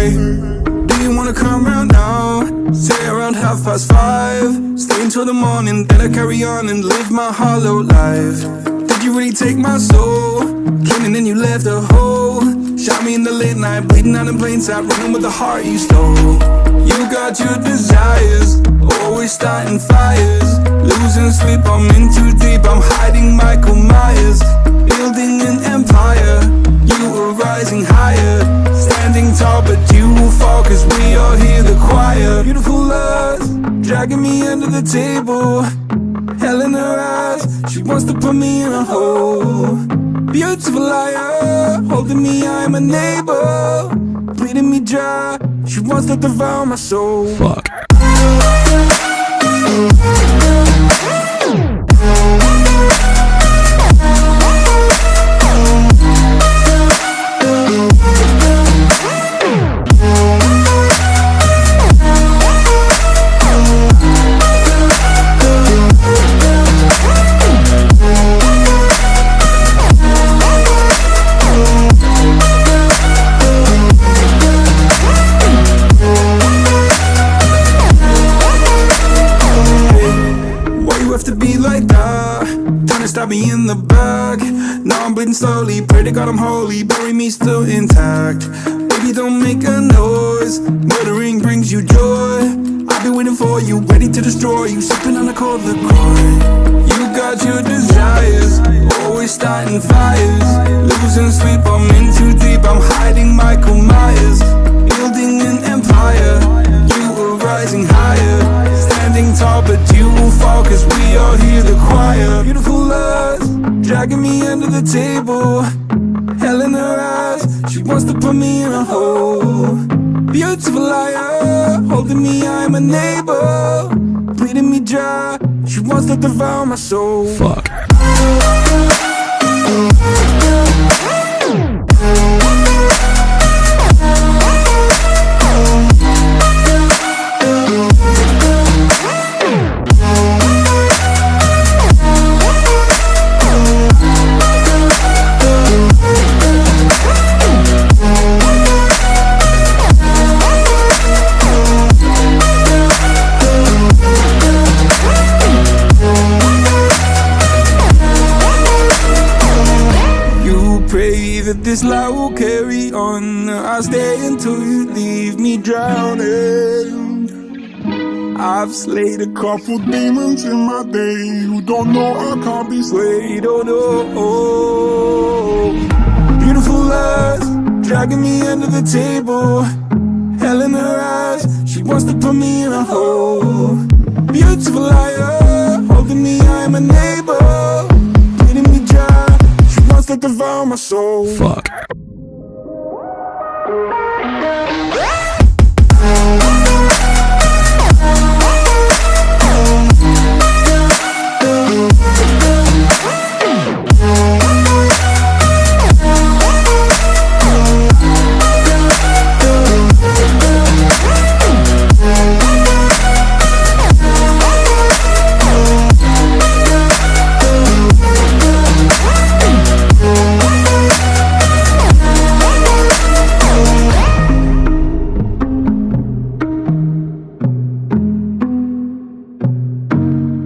Hey, do you wanna come round now? Say around 5:30. Stay until the morning, then I carry on and live my hollow life. Did you really take my soul? Came and then you left a hole. Shot me in the late night, bleeding out in plain sight, running with the heart you stole. You got your desires, always starting fires. Losing sleep, I'm in too deep, I'm hiding Michael Myers. Building an empire, you were rising higher. Standing tall, but you will fall, cause we all hear the choir. Beautiful lust, dragging me under the table. Hell in her eyes, she wants to put me in a hole. Beautiful liar, holding me, I'm a neighbor. Bleeding me dry, she wants to devour my soul. Fuck. Stab me in the back. Now I'm bleeding slowly. Pray to God I'm holy. Bury me still intact. Baby, don't make a noise. Murdering brings you joy. I've been waiting for you, ready to destroy you. Sipping on a cold liqueur. You got your desires, always starting fires. Losing sleep, I'm in too deep, I'm hiding Michael Myers. Building an empire, you were rising higher. Standing tall, but you will fall, cause we all hear the choir. Beautiful lust, dragging me under the table. Hell in her eyes, she wants to put me in a hole. Beautiful liar, holding me, I'm a neighbor. Bleeding me dry, she wants to devour my soul. Fuck. Pray that this light will carry on. I'll stay until you leave me drowning. I've slayed a couple demons in my day who don't know I can't be swayed. Oh no. Beautiful lust, dragging me under the table. Hell in her eyes, she wants to put me in a hole. Beautiful liar, holding me, I'm a neighbor. Bleeding me dry, to devour my soul. Fuck.